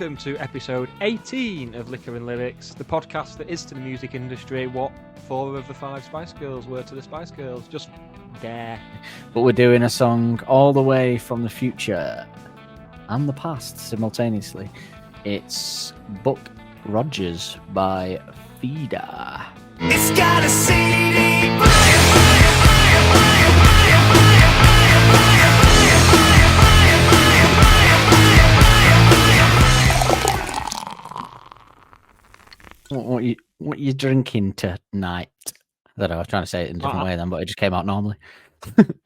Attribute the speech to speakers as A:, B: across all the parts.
A: welcome to episode 18 of Liquor and Lyrics, the podcast that is to the music industry what 4 of the 5 Spice Girls were to the Spice Girls. Just there.
B: But we're doing a song all the way from the future and the past simultaneously. It's Buck Rogers by Feeder.
C: It's got a CD
B: What you drinking tonight? I don't know, I was trying to say it in a different way then, but it just came out normally.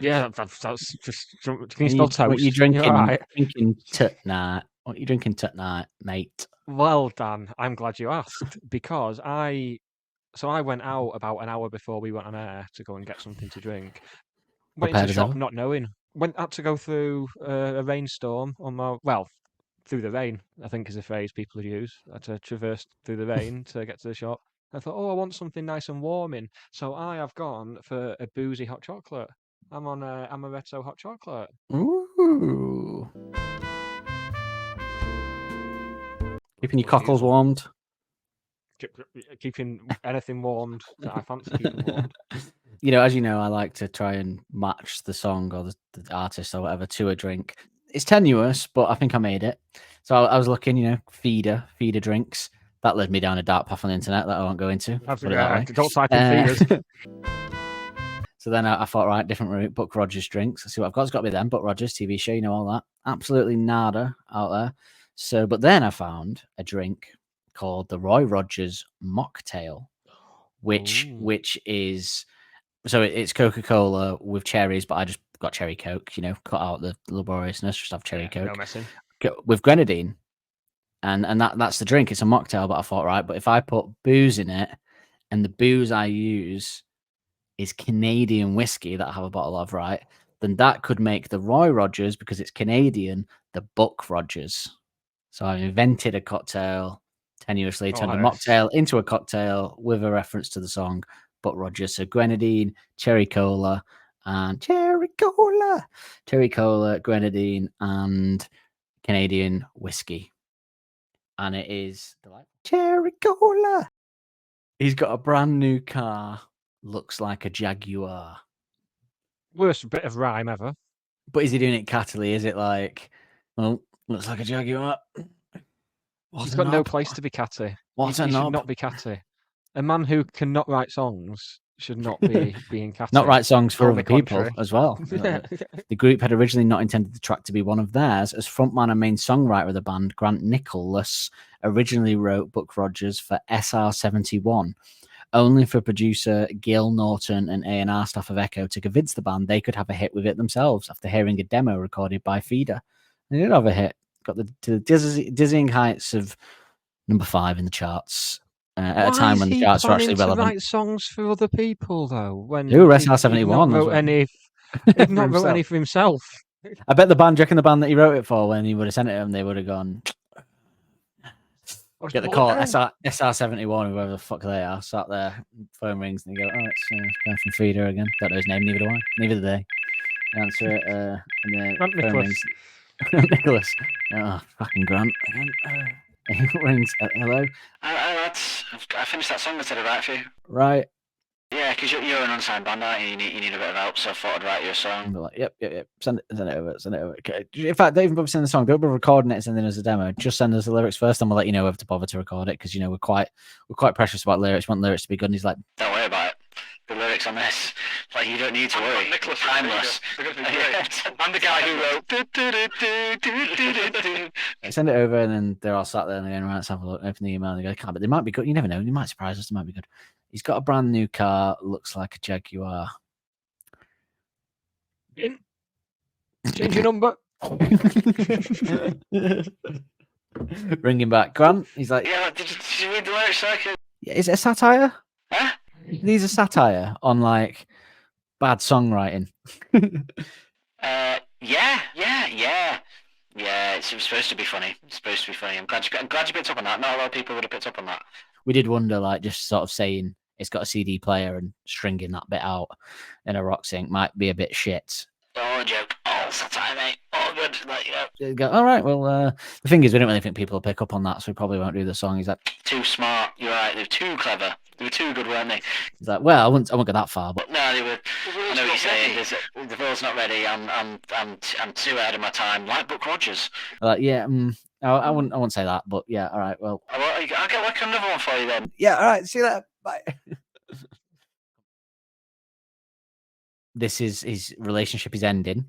A: Yeah, that's just... Can you spell toast?
B: What you drinking,
A: right.
B: drinking tonight? What you drinking tonight, mate?
A: Well, Dan, I'm glad you asked, because I went out about an hour before we went on air to go and get something to drink. Went into the shop not knowing. Had to go through a rainstorm on my... Well, through the rain, I think is a phrase people use. I had to traverse through the rain to get to the shop. I thought, I want something nice and warming. So I have gone for a boozy hot chocolate. I'm on amaretto hot chocolate.
B: Ooh. Keeping your cockles warmed.
A: Keeping anything warmed that I fancy keeping warmed.
B: You know, as you know, I like to try and match the song or the artist or whatever to a drink. It's tenuous, but I think I made it. So I was looking, feeder drinks. That led me down a dark path on the internet that I won't go into.
A: Don't type in feeders.
B: So then I thought, right, different route, Buck Rogers drinks. Let's see what I've got. It's got to be them, Buck Rogers, TV show, all that. Absolutely nada out there. So, but then I found a drink called the Roy Rogers Mocktail, which is... So it's Coca-Cola with cherries, but I just got cherry Coke, cut out the laboriousness, just have cherry Coke.
A: No messing.
B: With grenadine. And that's the drink. It's a mocktail, but I thought, right, but if I put booze in it, and the booze I use is Canadian whiskey that I have a bottle of, right, then that could make the Roy Rogers, because it's Canadian, the Buck Rogers. So I invented a cocktail, tenuously turned a mocktail into a cocktail with a reference to the song Buck Rogers. So grenadine, cherry cola, grenadine, and Canadian whiskey. And it is delightful. Cherry cola. He's got a brand new car, looks like a Jaguar.
A: Worst bit of rhyme ever.
B: But is he doing it cattily? Is it like, well, looks like a Jaguar?
A: He's got no place to be catty. He should not be catty. A man who cannot write songs should not be being catty.
B: Not write songs for other people as well.
A: The
B: group had originally not intended the track to be one of theirs, as frontman and main songwriter of the band, Grant Nicholas, originally wrote Buck Rogers for SR71, only for producer Gil Norton and A&R staff of Echo to convince the band they could have a hit with it themselves after hearing a demo recorded by Feeder. They did have a hit. Got to the dizzying heights of number 5 in the charts. At a time when the charts are actually relevant.
A: Why is he planning to write songs for other people, though? When
B: SR71.
A: He's not wrote any for himself.
B: I bet the band, do you reckon the band that he wrote it for, when he would have sent it to them, they would have gone, get the call, SR71, whoever the fuck they are, sat there, phone rings, and they go, it's Ben from Feeder again. Don't know his name, neither do I. Neither do they. Answer it, and then phone rings. Nicholas. Oh, fucking Grant again. Rings. Hello.
D: I finished that song. I said I'd write for you.
B: Right.
D: Yeah, because you're an unsigned band, aren't you? You need a bit of help, so I thought I'd write you a song.
B: Like, yep. Send it over. Okay. In fact, don't even bother sending the song. Don't be recording it and sending us a demo. Just send us the lyrics first, and we'll let you know whether to bother to record it, because we're quite precious about lyrics. We want lyrics to be good. And he's like,
D: don't worry about it. The lyrics on this, like, you don't need to worry. Nicholas, timeless. I'm the guy who wrote.
B: Send it over, and then they're all sat there and they're going, right, let's have a look. Open the email and they go, but they might be good. You never know. They might surprise us. They might be good. He's got a brand new car. Looks like a Jaguar.
A: Change your number.
B: Ring him back. Grant, he's like,
D: yeah, did you read the lyrics?
B: Yeah, is it a satire?
D: Huh?
B: These are satire on like bad songwriting.
D: Yeah. It's supposed to be funny. I'm glad you picked up on that. Not a lot of people would have picked up on that.
B: We did wonder, like, just sort of saying it's got a CD player and stringing that bit out in a rock sync might be a bit shit.
D: All a joke. All satire, mate. All good. Like,
B: go, all right, well, the thing is, we don't really think people will pick up on that, so we probably won't do the song. He's like,
D: too smart. You're right. They were too clever. They were too good, weren't they?
B: He's like, well, I won't go that far, but
D: no, they were. I know what you're saying. The world's not ready. I'm too ahead of my time. Like Buck Rogers.
B: Like, yeah, I wouldn't say that, but yeah, all right, well,
D: I'll get like another one for you then.
B: Yeah, all right, see you later. Bye. His relationship is ending.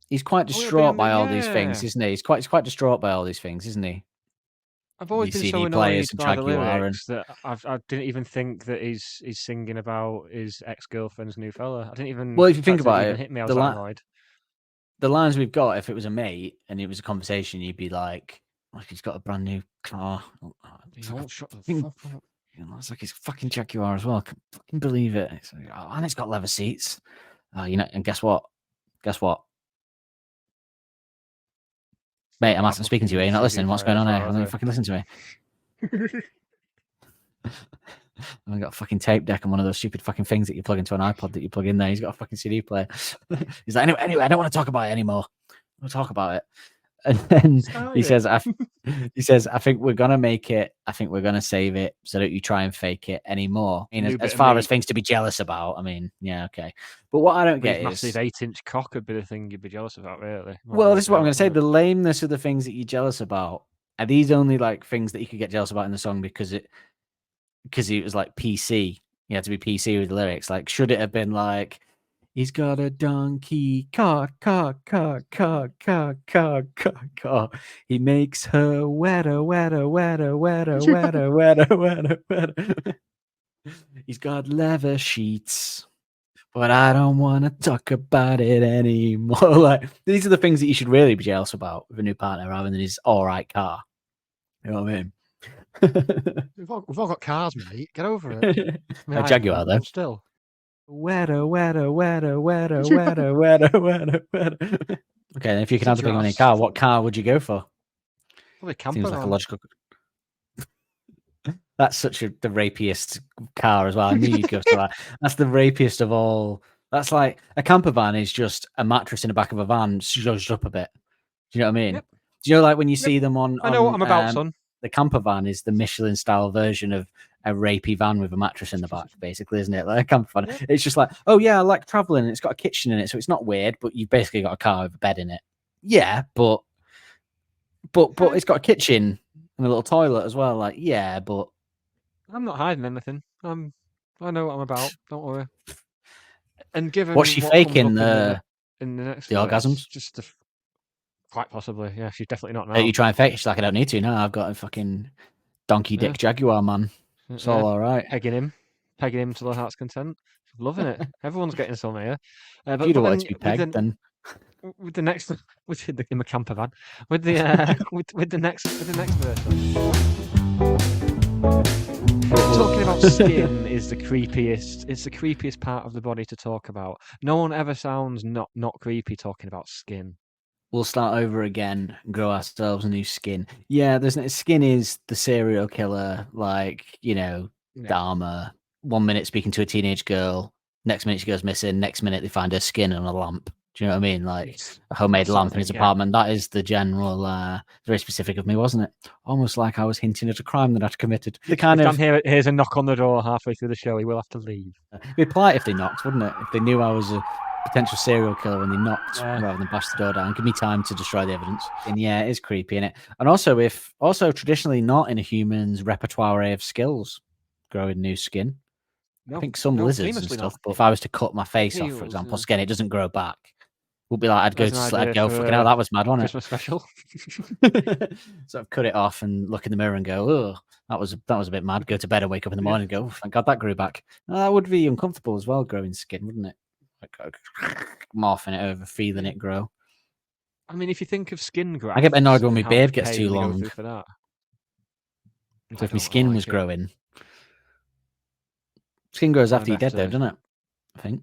B: He's quite distraught by all these things, isn't he? He's quite distraught by all these things, isn't he?
A: I've always been so annoyed by the lyrics that I didn't even think that he's singing about his ex-girlfriend's new fella. I didn't even.
B: Well, if you think about
A: it, hit me, I was annoyed.
B: The lines we've got, if it was a mate and it was a conversation, you'd be like he's got a brand new car.
A: Shut the fuck up.
B: It's like his fucking Jaguar as well. I can't fucking believe it. It's like, and it's got leather seats. And guess what? Mate, I'm speaking to you. You're not listening. What's going on here? I don't fucking listen to me. I've got a fucking tape deck and one of those stupid fucking things that you plug into an iPod that you plug in there. He's got a fucking CD player. He's like, anyway, I don't want to talk about it anymore. We'll talk about it. And then he says, I think we're gonna make it. I think we're gonna save it. So don't you try and fake it anymore. I mean, as far as things to be jealous about, I mean, yeah, okay. But what I don't get is
A: massive 8-inch cock would be the thing you'd be jealous about, really.
B: Well, this is what I'm gonna say. The lameness of the things that you're jealous about are these only like things that you could get jealous about in the song because it was like PC. You had to be PC with the lyrics. Like, should it have been like, he's got a donkey car. He makes her wetter. He's got leather sheets, but I don't want to talk about it anymore. Like, these are the things that you should really be jealous about with a new partner rather than his all right car. You know what I mean?
A: We've all got cars, mate. Get over it.
B: A Jaguar, though.
A: Still.
B: Wetter. Okay, then if you can have the thing on your car, what car would you go for?
A: Probably camper.
B: Seems like a logical. That's such the rapiest car as well. I knew you'd go to that. That's the rapiest of all. That's like a camper van is just a mattress in the back of a van zhuzhed up a bit. Do you know what I mean?
A: Yep.
B: Do you know, like when you see them on?
A: I know what I'm about, son.
B: The camper van is the Michelin style version of a rapey van with a mattress in the back, basically, isn't it? Like a camper van. Yeah. It's just like, oh yeah, I like traveling. It's got a kitchen in it, so it's not weird. But you've basically got a car with a bed in it. Yeah, but it's got a kitchen and a little toilet as well. Like, yeah, but
A: I'm not hiding anything. I know what I'm about. Don't worry. And given
B: what's she faking in the
A: next
B: the orgasms?
A: Just quite possibly, yeah. She's definitely not now.
B: You try and fake it. She's like, I don't need to. No, I've got a fucking donkey dick Jaguar, man. It's all right.
A: Pegging him to the heart's content. Loving it. Everyone's getting some here.
B: But if you don't want it to be pegged, then
A: with the next, in the camper van, with the with the next verse. Talking about skin is the creepiest. It's the creepiest part of the body to talk about. No one ever sounds not creepy talking about skin.
B: We'll start over again, grow ourselves a new skin. Yeah, skin is the serial killer, like, Dharma. 1 minute speaking to a teenage girl, next minute she goes missing, next minute they find her skin on a lamp. Do you know what I mean? Like a homemade lamp in his apartment. That is the general, very specific of me, wasn't it? Almost like I was hinting at a crime that I'd committed. The kind of
A: here's a knock on the door halfway through the show. He will have to leave.
B: It'd be polite if they knocked, wouldn't it? If they knew I was a potential serial killer and they knocked rather than bash the door down. Give me time to destroy the evidence. And yeah, it is creepy, innit? And also traditionally not in a human's repertoire of skills, growing new skin. I think some lizards and stuff. But if I was to cut my face off, for example, skin, it doesn't grow back. Would be like I'd go fucking hell, that was mad, wasn't it?
A: Christmas special.
B: So I'd cut it off and look in the mirror and go, oh, that was a bit mad. Go to bed and wake up in the morning and go, oh, thank God that grew back. That would be uncomfortable as well, growing skin, wouldn't it? Like morphing it over, feeling it grow.
A: I mean, if you think of skin growth,
B: I get annoyed when my beard gets too long.
A: For that.
B: So if my skin was growing, skin grows after you're dead, though, doesn't it? I think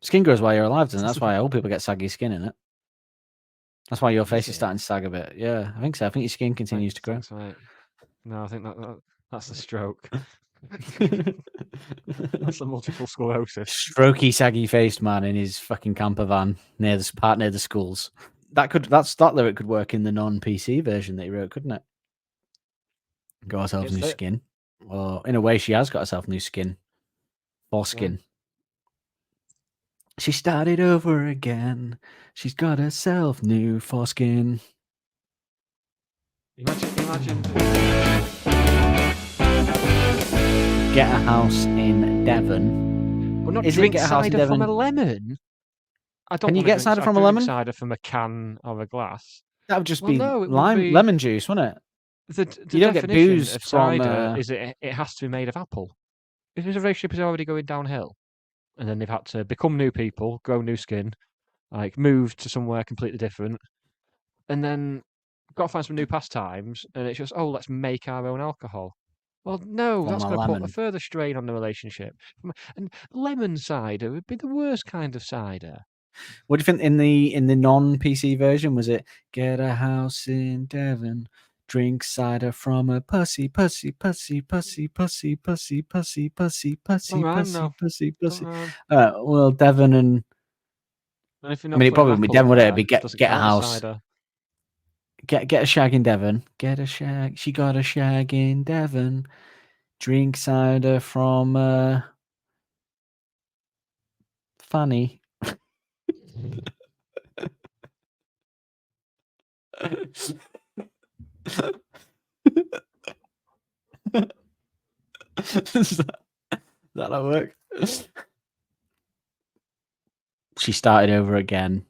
B: skin grows while you're alive, doesn't it? That's why old people get saggy skin, in it. That's why your face is starting to sag a bit. Yeah, I think so. I think your skin continues to grow.
A: That's right. No, I think that's the stroke. That's the multiple sclerosis.
B: Strokey, saggy-faced man in his fucking camper van near the schools. that lyric could work in the non-PC version that he wrote, couldn't it? Got herself new skin. Well, in a way, she has got herself new skin. Foreskin. Yeah. She started over again. She's got herself new foreskin.
A: Imagine.
B: Get a house in Devon.
A: Well, not drink cider from a lemon. I don't.
B: Can you get cider from a lemon?
A: Cider from a can or a glass.
B: That would just be lemon juice, wouldn't it?
A: The you don't get booze of cider is it has to be made of apple. If the relationship is already going downhill, and then they've had to become new people, grow new skin, like move to somewhere completely different, and then got to find some new pastimes, and it's just let's make our own alcohol. Well, no, that's going to put a further strain on the relationship. And lemon cider would be the worst kind of cider.
B: What do you think in the non-PC version? Was it get a house in Devon, drink cider from a pussy, pussy, pussy, pussy, pussy, pussy, pussy, pussy, pussy, pussy, pussy. Well, Devon and I mean, it probably would be Devon. Would it be get a house? Cider. Get a shag in Devon. Get a shag. She got a shag in Devon. Drink cider from Fanny. That'll work. She started over again.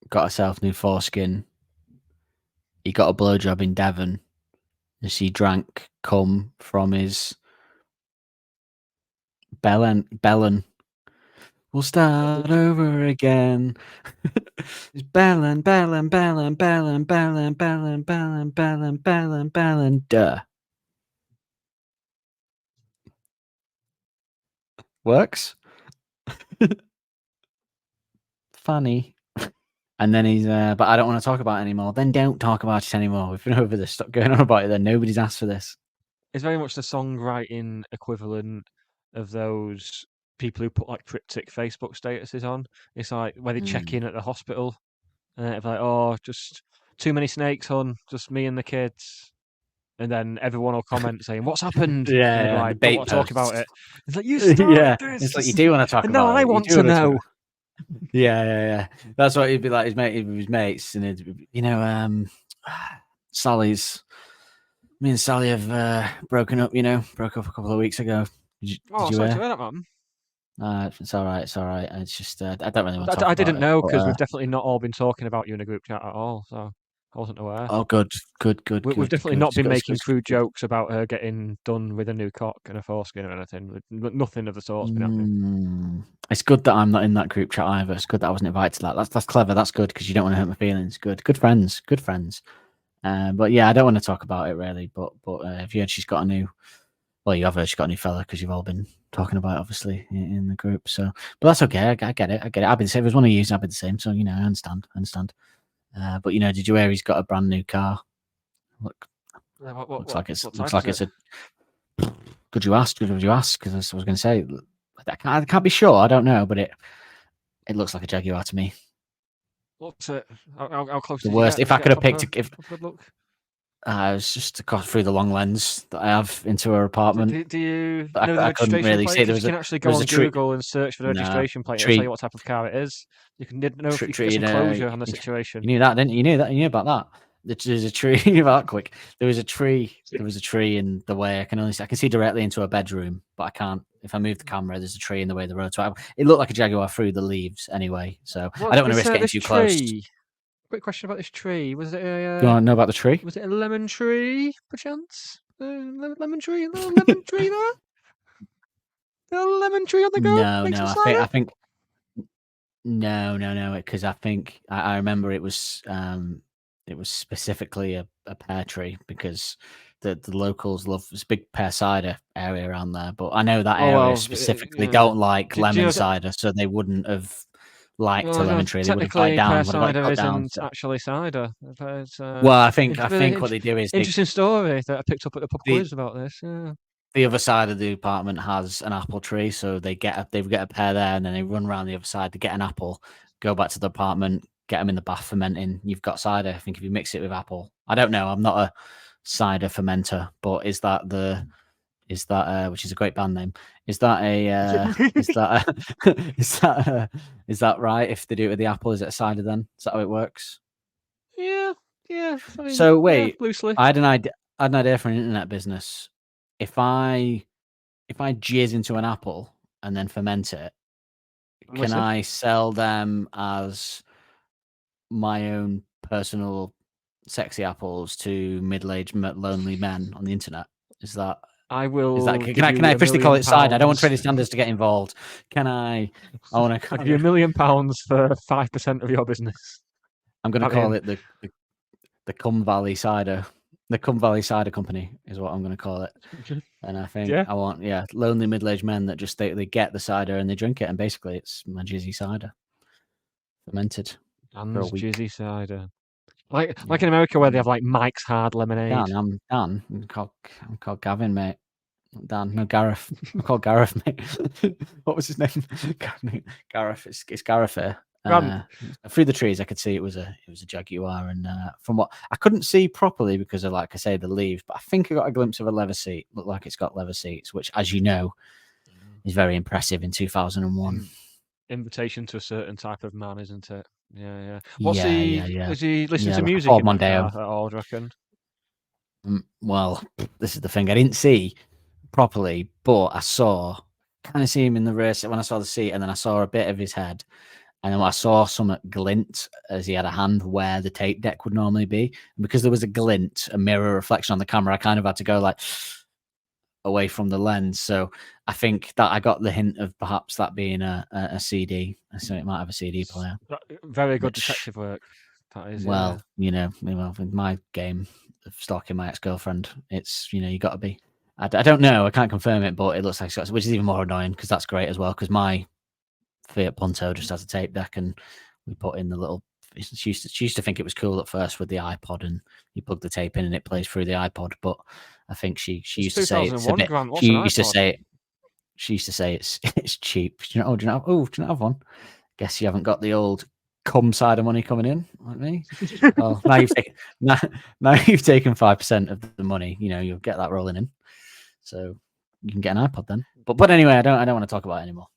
B: Got herself new foreskin. He got a blowjob in Devon. And she drank cum from his bellon. We'll start over again. It's bellon. Duh. Works. Funny. And then he's but I don't want to talk about it anymore. Then don't talk about it anymore. We've been over this. Stop going on about it then. Nobody's asked for this.
A: It's very much the songwriting equivalent of those people who put like cryptic Facebook statuses on. It's like where they check in at the hospital and it's like, just too many snakes, hon, just me and the kids. And then everyone will comment saying, "What's happened?"
B: Yeah,
A: like, don't want to talk about it. It's like, you start this.
B: It's like you do want to talk about it.
A: No, I want to know.
B: Yeah. That's what he'd be like. His mates, and me and Sally have broken up. Broke up a couple of weeks ago. Did you
A: sorry to hear that, man.
B: It's all right. It's just I don't really want to talk
A: I didn't know because we've definitely not all been talking about you in a group chat at all. So I wasn't aware.
B: Oh, good.
A: We've definitely not been making crude jokes about her getting done with a new cock and a foreskin or anything. Nothing of the sort's been happening.
B: It's good that I'm not in that group chat either. It's good that I wasn't invited to that. That's clever. That's good because you don't want to hurt my feelings. Good friends. But yeah, I don't want to talk about it really. But if you heard she's got a new, well, you have heard she's got a new fella because you've all been talking about it, obviously, in the group. So, but that's okay. I get it. I've been the same. If it was one of you, I've been the same. So I understand. But did you hear he's got a brand new car? Looks like it's a. Could you ask? Because I was going to say, I can't be sure. I don't know, but it looks like a Jaguar to me.
A: What's it? How close?
B: The worst. If I could have picked it was just through the long lens that I have into her apartment.
A: Do you know the registration plate? You can actually go on Google and search for the registration plate. It'll tell you what type of car it is. You can know if you can get some closure on the situation.
B: You knew that, didn't you? You knew about that. There's a tree. You knew about that quick. There was a tree in the way. I can see directly into a bedroom, but I can't. If I move the camera, there's a tree in the way of the road. So it looked like a Jaguar through the leaves anyway. So I don't want to risk getting too close.
A: Quick question about this tree. Was it a?
B: Do you want to know about the tree?
A: Was it a lemon tree, perchance? Lemon tree? A little lemon tree there? A lemon tree on the go?
B: No. I think. No. Because I think I remember it was specifically a pear tree because the locals love this big pear cider area around there. But I know that area specifically don't like lemon cider, so they wouldn't have. Liked a lemon tree, they would have died down.
A: Cider isn't actually cider.
B: Well, I think what they do is
A: interesting story that I picked up at the pub quiz about this. Yeah.
B: The other side of the apartment has an apple tree, so they get a pear there, and then they run around the other side to get an apple, go back to the apartment, get them in the bath fermenting. You've got cider. I think if you mix it with apple, I don't know. I'm not a cider fermenter, but is that which is a great band name? Is that is that right? If they do it with the apple, is it a cider then? Is that how it works?
A: Yeah. I mean,
B: So wait,
A: loosely.
B: I had an idea for an internet business. If I jizz into an apple and then ferment it, can I sell them as my own personal sexy apples to middle-aged lonely men on the internet? Is that
A: I will.
B: Can I officially call it cider? I don't want trading standards to get involved. Can I?
A: I'll give you £1 million for 5% of your business.
B: I'm going to call it the Cum Valley Cider. The Cum Valley Cider Company is what I'm going to call it. And I think I want lonely middle-aged men that just they get the cider and they drink it, and basically it's my jizzy cider, fermented.
A: Dan's jizzy cider. Like in America where they have like Mike's Hard Lemonade.
B: Dan, I'm Dan. I'm called Gavin, mate. Dan, no Gareth. I'm called Gareth, mate. What was his name? Gareth. It's Gareth here. Through the trees, I could see it was a jaguar, and from what I couldn't see properly because of, like I say, the leaves, but I think I got a glimpse of a leather seat. Looked like it's got leather seats, which, as you know, is very impressive in 2001.
A: Invitation to a certain type of man, isn't it? Yeah.
B: Yeah.
A: Is he listening to music in that car at all, do you reckon?
B: Well, this is the thing. I didn't see properly, but I saw kind of see him in the race when I saw the seat, and then I saw a bit of his head, and then I saw some glint as he had a hand where the tape deck would normally be. And because there was a glint, a mirror reflection on the camera, I kind of had to go like away from the lens. So I think that I got the hint of perhaps that being a CD. So it might have a CD player.
A: Very good detective work. That is.
B: Well, in my game of stalking my ex-girlfriend, it's you got to be. I don't know. I can't confirm it, but it looks like it's, which is even more annoying because that's great as well. Because my Fiat Punto just has a tape deck, and we put in the little. She used to think it was cool at first with the iPod, and you plug the tape in and it plays through the iPod. But I think she used to say it's a bit. She used to say it's cheap. Do you not have one? Guess you haven't got the old cum side of money coming in like me. Well, now you've taken 5% of the money. You'll get that rolling in, so you can get an iPod then. But anyway, I don't want to talk about it anymore.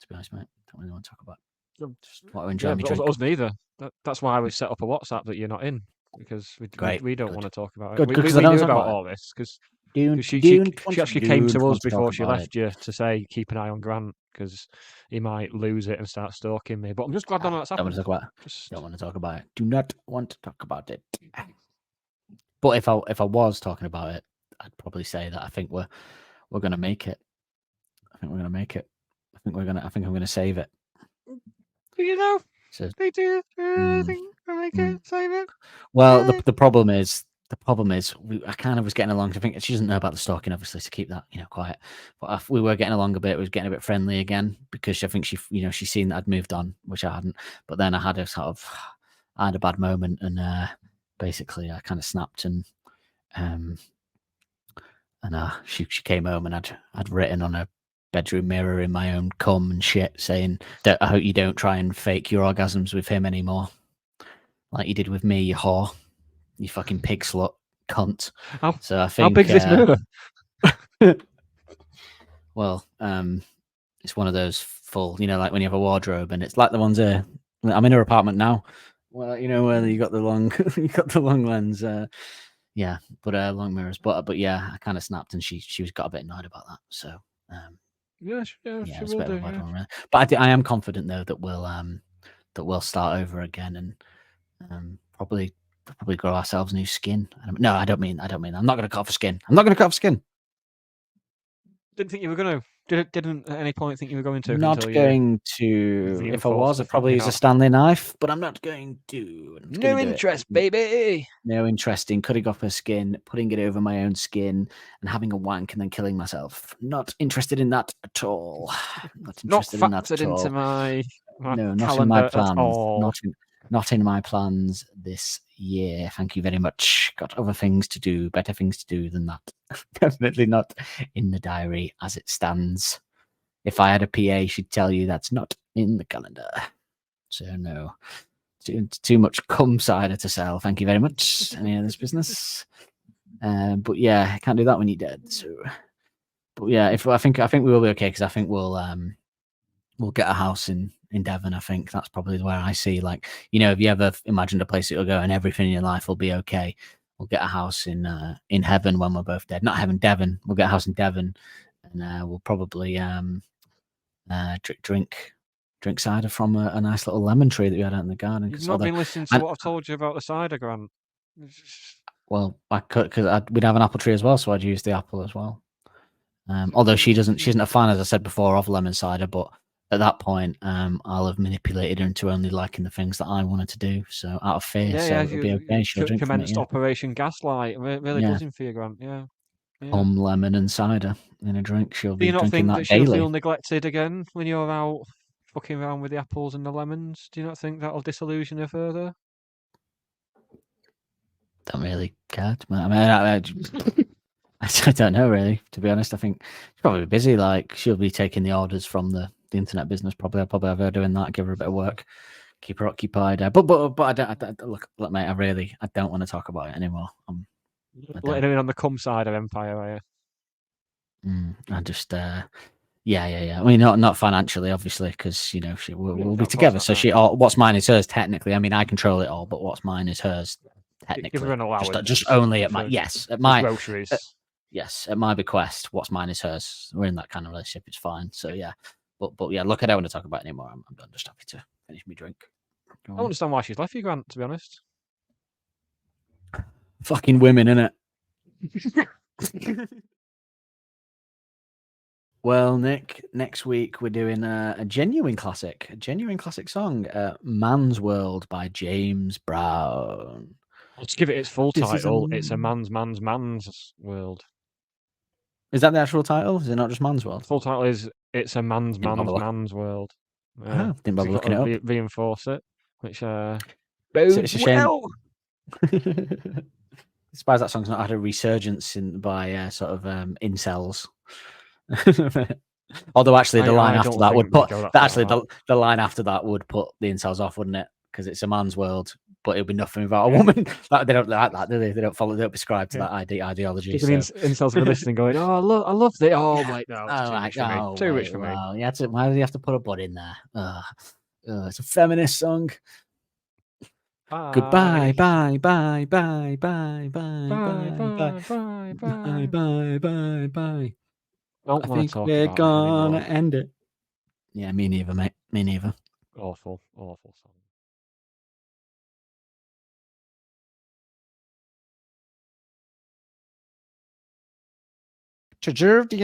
B: To be honest, mate, I don't really want to talk about it. Just want to enjoy me drink.
A: Us neither. That's why we set up a WhatsApp that you're not in, because we don't want to talk about it.
B: Good,
A: we
B: knew
A: about all this because she actually came to us before she left you to say keep an eye on Grant because he might lose it and start stalking me. But I'm just glad none of that's happened.
B: Don't want to talk about it. Do not want to talk about it. But if I was talking about it, I'd probably say that I think we're going to make it. I think we're going to make it. I think I'm going to save it.
A: So, they do think we'll make it, save it.
B: Well, the problem is I kind of was getting along. I think she doesn't know about the stalking, obviously, to keep that quiet. But we were getting along a bit. We was getting a bit friendly again because I think she's seen that I'd moved on, which I hadn't. But then I had a bad moment, and basically I kind of snapped, and she came home, and I'd written on her bedroom mirror in my own cum and shit saying that I hope you don't try and fake your orgasms with him anymore, like you did with me, you whore. You fucking pig slut, cunt. So I think
A: how big's this mirror?
B: Well, it's one of those full, like when you have a wardrobe, and it's like the ones here. I'm in her apartment now. Well, where you got the long lens. Yeah, but long mirrors. But yeah, I kind of snapped, and she got a bit annoyed about that. So
A: she
B: it's
A: will
B: a bit
A: do.
B: of a bad one, really. But I am confident though that we'll start over again, and probably grow ourselves new skin. No, I don't mean. I'm not going to cut off skin.
A: Didn't think you were going to. Didn't at any point think you were going to.
B: Not going to. If I was, I'd probably use a Stanley knife, but I'm not going to.
A: No interest, baby.
B: No interest in cutting off her skin, putting it over my own skin, and having a wank and then killing myself. Not interested in that at all. Not interested in that at all.
A: Into my
B: no, not in my plans. Not in my plans this year. Thank you very much. Got other things to do, better things to do than that. Definitely not in the diary as it stands. If I had a PA, she'd tell you that's not in the calendar. So no, too much cum cider to sell. Thank you very much. Any of this business? But yeah, I can't do that when you're dead. So, but yeah, I think we will be okay because I think we'll get a house in Devon. I think that's probably where I see, like, if you ever imagined a place that you'll go and everything in your life will be okay, we'll get a house in heaven when we're both dead. Not heaven, Devon. We'll get a house in Devon, and we'll probably drink cider from a nice little lemon tree that we had out in the garden.
A: You've not been listening to what I've told you about the cider, Grant.
B: Well, I could, because we'd have an apple tree as well, so I'd use the apple as well. Although she isn't a fan, as I said before, of lemon cider, but at that point, I'll have manipulated her into only liking the things that I wanted to do. So out of fear, it'll be okay. She'll drink from it.
A: Commenced Operation Gaslight. Really buzzing for you, Grant. Yeah.
B: Lemon and cider in a drink. She'll be drinking that daily.
A: Do you not think that she'll feel neglected again when you're out fucking around with the apples and the lemons? Do you not think that'll disillusion her further?
B: Don't really care. I mean, I don't know, really, to be honest. I think she's probably busy. Like, she'll be taking the orders from the internet business. I'll probably have her doing that, give her a bit of work, keep her occupied. But I don't look, mate, I don't want to talk about it anymore.
A: Letting her in on the cum side of Empire, are you?
B: I just, yeah. I mean, not financially, obviously, because we'll be together. So what's mine is hers technically. I mean, I control it all, but what's mine is hers technically.
A: Give her an allowance.
B: Just only at my
A: groceries.
B: Yes, at my bequest, what's mine is hers. We're in that kind of relationship. It's fine. So yeah, but yeah, look, I don't want to talk about it anymore. I'm done. Just happy to finish my drink.
A: I don't understand why she's left you, Grant. To be honest,
B: fucking women, innit? Well, Nick, next week we're doing a genuine classic song, "Man's World" by James Brown.
A: Let's give it its full title. It's a man's world.
B: Is that the actual title? Is it not just Man's World?
A: Full title is "It's a man's world."
B: Yeah, didn't bother looking it up.
A: Reinforce it, which
B: it's a shame. I suppose that song's not had a resurgence by sort of incels. Although actually the line after that would put the line after that would put the incels off, wouldn't it? Because it's a man's world, but it'll be nothing without a woman. They don't like that, do they? They don't prescribe to that ideology.
A: So. Incels are listening, going, "Oh, I love it." Oh, wait, no, too rich for me.
B: Why do you have to put a butt in there? It's a feminist song.
A: Bye.
B: Goodbye, bye, bye, bye, bye, bye, bye. I think we're gonna end it. Yeah, me neither, mate. Me neither.
A: Awful song.
B: Preserve the